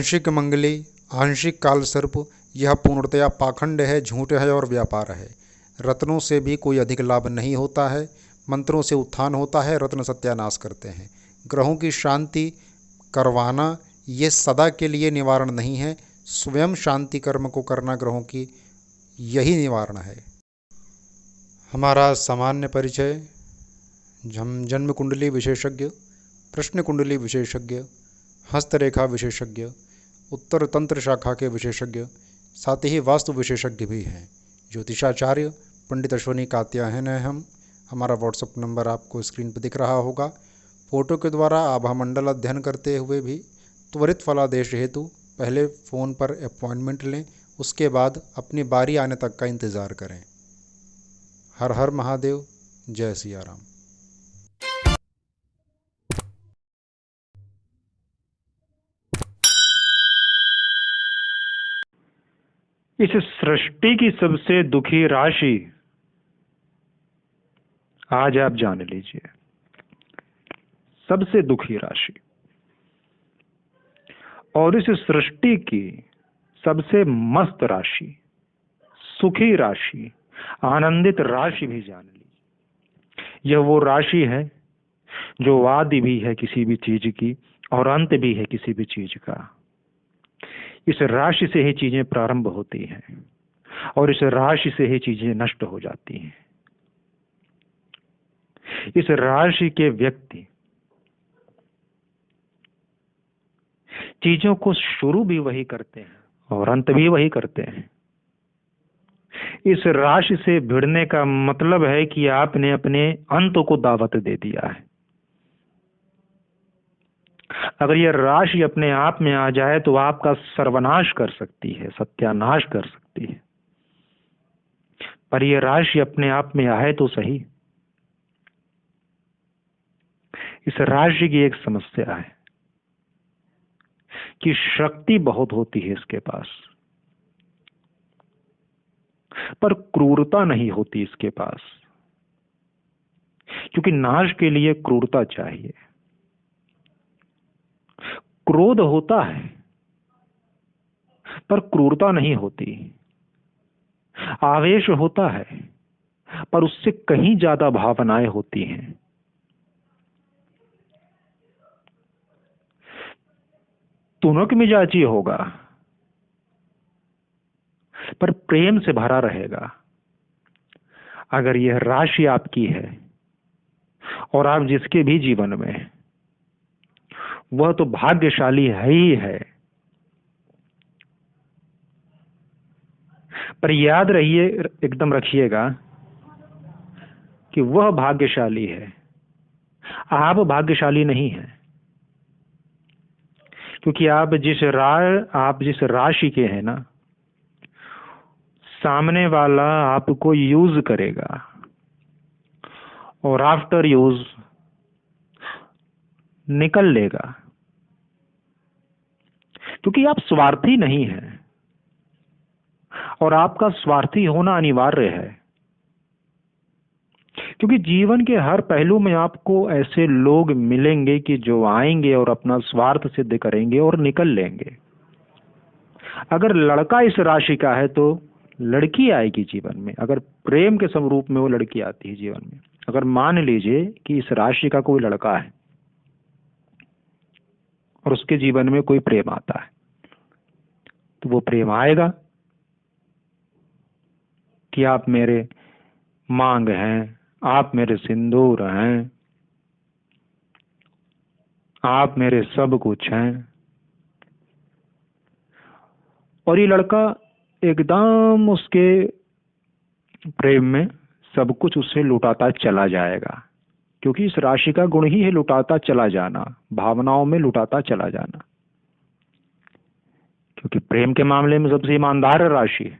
आंशिक मंगली, आंशिक कालसर्प, यह पूर्णतया पाखंड है, झूठ है और व्यापार है। रत्नों से भी कोई अधिक लाभ नहीं होता है। मंत्रों से उत्थान होता है, रत्न सत्यानाश करते हैं। ग्रहों की शांति करवाना ये सदा के लिए निवारण नहीं है, स्वयं शांति कर्म को करना ग्रहों की यही निवारण है। हमारा सामान्य परिचय: हम जन्म कुंडली विशेषज्ञ, प्रश्न कुंडली विशेषज्ञ, हस्तरेखा विशेषज्ञ, उत्तर तंत्र शाखा के विशेषज्ञ, साथ ही वास्तु विशेषज्ञ भी हैं। ज्योतिषाचार्य पंडित अश्वनी कात्यायन है हम। हमारा व्हाट्सएप नंबर आपको स्क्रीन पर दिख रहा होगा। फोटो के द्वारा आभामंडल अध्ययन करते हुए भी त्वरित फलादेश हेतु पहले फ़ोन पर अपॉइंटमेंट लें, उसके बाद अपनी बारी आने तक का इंतज़ार करें। हर हर महादेव, जय सिया राम। इस सृष्टि की सबसे दुखी राशि आज आप जान लीजिए। सबसे दुखी राशि और इस सृष्टि की सबसे मस्त राशि, सुखी राशि, आनंदित राशि भी जान लीजिए। यह वो राशि है जो आदि भी है किसी भी चीज की और अंत भी है किसी भी चीज का। इस राशि से ही चीजें प्रारंभ होती हैं और इस राशि से ही चीजें नष्ट हो जाती हैं। इस राशि के व्यक्ति चीजों को शुरू भी वही करते हैं और अंत भी वही करते हैं। इस राशि से भिड़ने का मतलब है कि आपने अपने अंत को दावत दे दिया है। अगर यह राशि अपने आप में आ जाए तो आपका सर्वनाश कर सकती है, सत्यानाश कर सकती है। पर यह राशि अपने आप में आए तो सही। इस राशि की एक समस्या है कि शक्ति बहुत होती है इसके पास, पर क्रूरता नहीं होती इसके पास, क्योंकि नाश के लिए क्रूरता चाहिए। क्रोध होता है पर क्रूरता नहीं होती। आवेश होता है पर उससे कहीं ज्यादा भावनाएं होती हैं। तुनक मिजाजी होगा पर प्रेम से भरा रहेगा। अगर यह राशि आपकी है और आप जिसके भी जीवन में, वह तो भाग्यशाली है ही है। पर याद रहिए, एकदम रखिएगा कि वह भाग्यशाली है, आप भाग्यशाली नहीं हैं। क्योंकि आप जिस राशि के हैं ना, सामने वाला आपको यूज करेगा और आफ्टर यूज निकल लेगा, क्योंकि आप स्वार्थी नहीं हैं और आपका स्वार्थी होना अनिवार्य है। क्योंकि जीवन के हर पहलू में आपको ऐसे लोग मिलेंगे कि जो आएंगे और अपना स्वार्थ सिद्ध करेंगे और निकल लेंगे। अगर लड़का इस राशि का है तो लड़की आएगी जीवन में। अगर प्रेम के स्वरूप में वो लड़की आती है जीवन में, अगर मान लीजिए कि इस राशि का कोई लड़का है और उसके जीवन में कोई प्रेम आता है, तो वो प्रेम आएगा कि आप मेरे मांग हैं, आप मेरे सिंदूर हैं, आप मेरे सब कुछ हैं। और ये लड़का एकदम उसके प्रेम में सब कुछ उससे लुटाता चला जाएगा, क्योंकि इस राशि का गुण ही है लुटाता चला जाना, भावनाओं में लुटाता चला जाना। क्योंकि प्रेम के मामले में सबसे ईमानदार राशि है।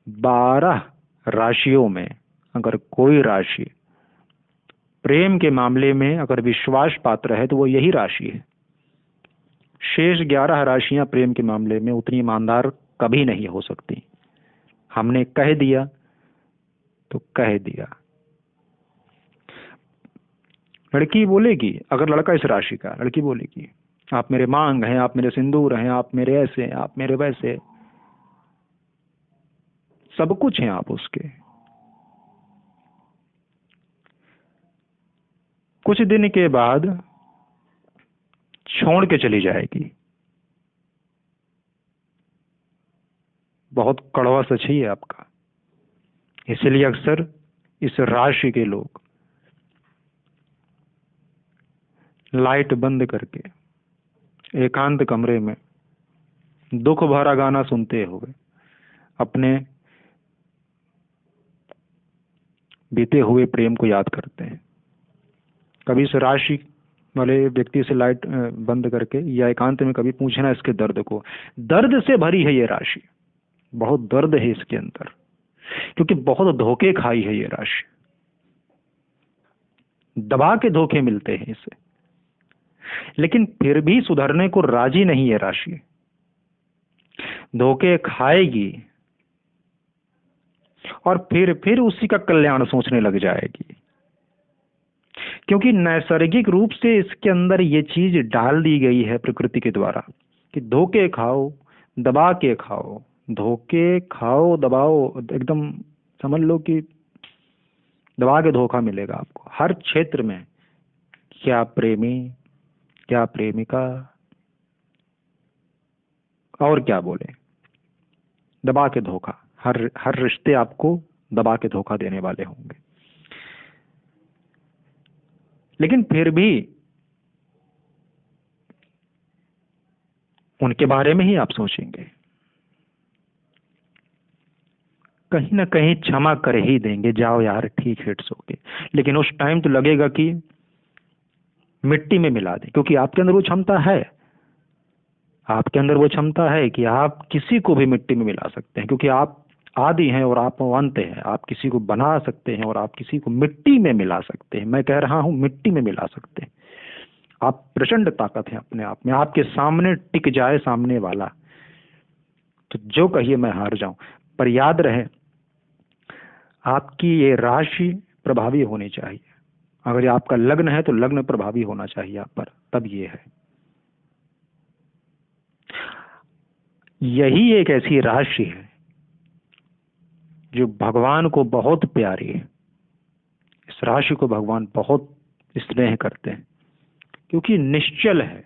12 राशियों में अगर कोई राशि प्रेम के मामले में अगर विश्वास पात्र है तो वो यही राशि है। शेष 11 राशियां प्रेम के मामले में उतनी ईमानदार कभी नहीं हो सकती। हमने कह दिया तो कह दिया। लड़की बोलेगी, अगर लड़का इस राशि का, लड़की बोलेगी आप मेरे मांग हैं, आप मेरे सिंदूर हैं, आप मेरे ऐसे हैं, आप मेरे वैसे, सब कुछ हैं आप उसके। कुछ दिन के बाद छोड़ के चली जाएगी। बहुत कड़वा सच ही है आपका। इसलिए अक्सर इस राशि के लोग लाइट बंद करके एकांत कमरे में दुख भरा गाना सुनते हुए अपने बीते हुए प्रेम को याद करते हैं। कभी इस राशि वाले व्यक्ति से लाइट बंद करके या एकांत में कभी पूछना इसके दर्द को। दर्द से भरी है ये राशि, बहुत दर्द है इसके अंदर, क्योंकि बहुत धोखे खाई है ये राशि। दबा के धोखे मिलते हैं इसे, लेकिन फिर भी सुधरने को राजी नहीं है राशि। धोखे खाएगी और फिर उसी का कल्याण सोचने लग जाएगी, क्योंकि नैसर्गिक रूप से इसके अंदर ये चीज डाल दी गई है प्रकृति के द्वारा कि धोखे खाओ, दबा के खाओ, धोखे खाओ, दबाओ, एकदम समझ लो कि दबा के धोखा मिलेगा आपको हर क्षेत्र में। क्या प्रेमी, क्या प्रेमिका, और क्या बोले, दबा के धोखा। हर रिश्ते आपको दबा के धोखा देने वाले होंगे। लेकिन फिर भी उनके बारे में ही आप सोचेंगे, कहीं ना कहीं क्षमा कर ही देंगे, जाओ यार ठीक है इट्स ओके। लेकिन उस टाइम तो लगेगा कि मिट्टी में मिला दे, क्योंकि आपके अंदर वो क्षमता है। आपके अंदर वो क्षमता है कि आप किसी को भी मिट्टी में मिला सकते हैं, क्योंकि आप आदि हैं और आप अंत हैं। आप किसी को बना सकते हैं और आप किसी को मिट्टी में मिला सकते हैं। मैं कह रहा हूं मिट्टी में मिला सकते हैं। आप प्रचंड ताकत है अपने आप में। आपके सामने टिक जाए सामने वाला तो जो कहिए मैं हार जाऊं। पर याद रहे, आपकी ये राशि प्रभावी होनी चाहिए। अगर ये आपका लग्न है तो लग्न प्रभावी होना चाहिए आप पर, तब ये है। यही एक ऐसी राशि है जो भगवान को बहुत प्यारी है। इस राशि को भगवान बहुत स्नेह करते हैं, क्योंकि निश्चल है,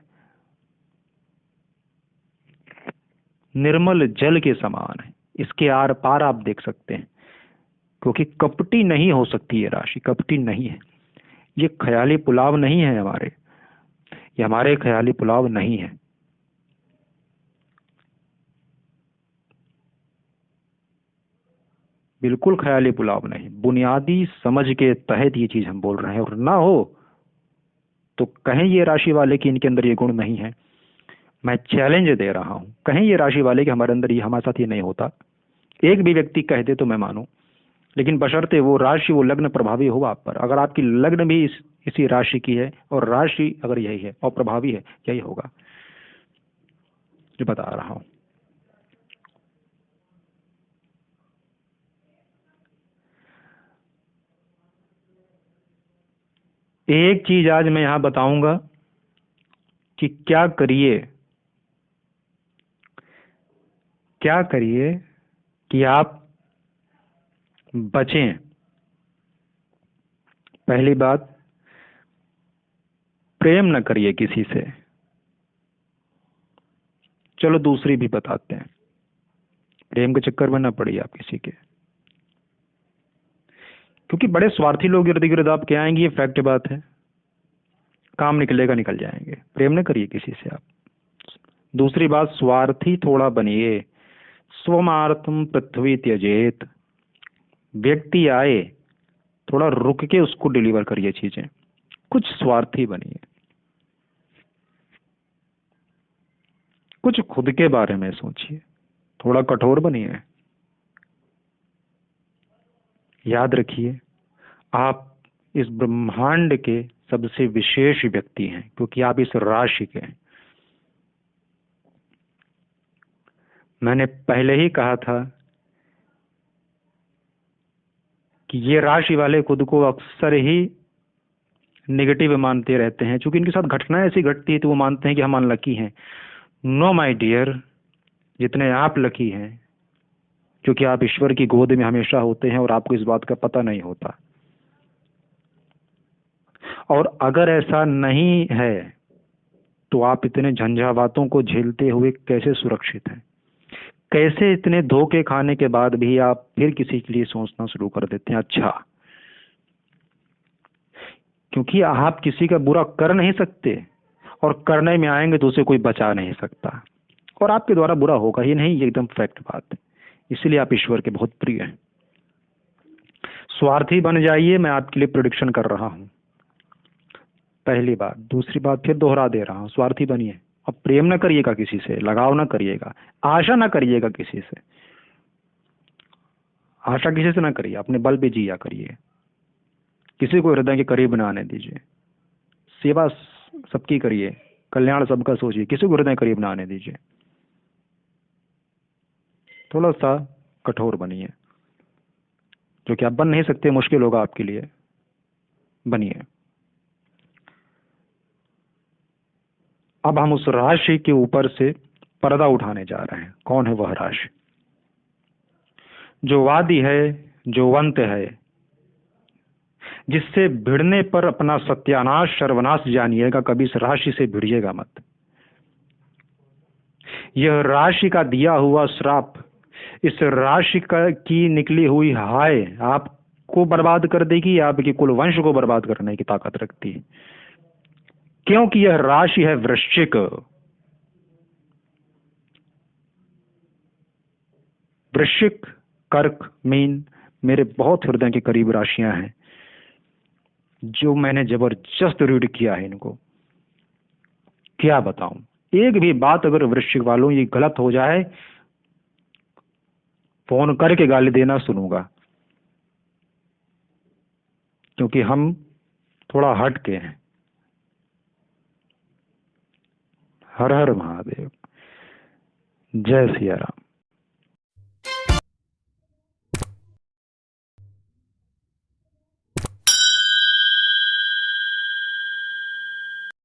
निर्मल जल के समान है। इसके आर पार आप देख सकते हैं, क्योंकि कपटी नहीं हो सकती। ये राशि कपटी नहीं है। ये ख्याली पुलाव नहीं है हमारे, ये हमारे ख्याली पुलाव नहीं है। बिल्कुल ख्याली पुलाव नहीं, बुनियादी समझ के तहत ये चीज हम बोल रहे हैं। और ना हो तो कहें ये राशि वाले कि इनके अंदर ये गुण नहीं है। मैं चैलेंज दे रहा हूं, कहें ये राशि वाले कि हमारे अंदर ये, हमारे साथ ये नहीं होता। एक भी व्यक्ति कह दे तो मैं मानूं, लेकिन बशर्ते वो राशि, वो लग्न प्रभावी हो आप पर। अगर आपकी लग्न भी इसी राशि की है और राशि अगर यही है और प्रभावी है, यही होगा जो बता रहा हूं। एक चीज आज मैं यहां बताऊंगा कि क्या करिए, क्या करिए कि आप बचें। पहली बात, प्रेम न करिए किसी से। चलो दूसरी भी बताते हैं, प्रेम के चक्कर में न पड़िए आप किसी के, क्योंकि बड़े स्वार्थी लोग इर्द गिर्द आपके आएंगे। ये फैक्ट बात है, काम निकलेगा निकल जाएंगे। प्रेम न करिए किसी से आप। दूसरी बात, स्वार्थी थोड़ा बनिए। स्वमार्थम पृथ्वी त्यजेत। व्यक्ति आए, थोड़ा रुक के उसको डिलीवर करिए चीजें। कुछ स्वार्थी बनिए, कुछ खुद के बारे में सोचिए, थोड़ा कठोर बनिए। याद रखिए, आप इस ब्रह्मांड के सबसे विशेष व्यक्ति हैं, क्योंकि आप इस राशि के हैं। मैंने पहले ही कहा था कि ये राशि वाले खुद को अक्सर ही नेगेटिव मानते रहते हैं, क्योंकि इनके साथ घटनाएं ऐसी घटती है तो वो मानते हैं कि हम अनलकी हैं। नो माय डियर, जितने आप लकी हैं, क्योंकि आप ईश्वर की गोद में हमेशा होते हैं और आपको इस बात का पता नहीं होता। और अगर ऐसा नहीं है तो आप इतने झंझावातों को झेलते हुए कैसे सुरक्षित हैं? कैसे इतने धोखे खाने के बाद भी आप फिर किसी के लिए सोचना शुरू कर देते हैं? अच्छा, क्योंकि आप किसी का बुरा कर नहीं सकते, और करने में आएंगे तो उसे कोई बचा नहीं सकता, और आपके द्वारा बुरा होगा ही नहीं, ये एकदम फैक्ट बात है। इसलिए आप ईश्वर के बहुत प्रिय हैं। स्वार्थी बन जाइए, मैं आपके लिए प्रेडिक्शन कर रहा हूं। पहली बात। दूसरी बात फिर दोहरा दे रहा हूं, स्वार्थी बनिए और प्रेम न करिएगा किसी से, लगाव न करिएगा, आशा न करिएगा किसी से। आशा किसी से ना करिए, अपने बल पे जिया करिए। किसी को हृदय के करीब ना आने दीजिए। सेवा सबकी करिए, कल्याण सबका सोचिए, किसी को हृदय करीब ना आने दीजिए। थोड़ा सा कठोर बनिए, जो कि आप बन नहीं सकते, मुश्किल होगा आपके लिए, बनिए। अब हम उस राशि के ऊपर से पर्दा उठाने जा रहे हैं। कौन है वह राशि? जो वादी है, जो वंत है, जिससे भिड़ने पर अपना सत्यानाश सर्वनाश जानिएगा, कभी इस राशि से भिड़िएगा मत। यह राशि का दिया हुआ श्राप, इस राशि की निकली हुई हाय आपको बर्बाद कर देगी, आपके कुल वंश को बर्बाद करने की ताकत रखती है, क्योंकि यह राशि है वृश्चिक। वृश्चिक, कर्क, मीन मेरे बहुत हृदय के करीब राशियां हैं, जो मैंने जबरदस्त रीड किया है इनको। क्या बताऊं, एक भी बात अगर वृश्चिक वालों ये गलत हो जाए, फोन करके गाली देना सुनूंगा, क्योंकि हम थोड़ा हट के हैं। हर हर महादेव, जय सिया राम।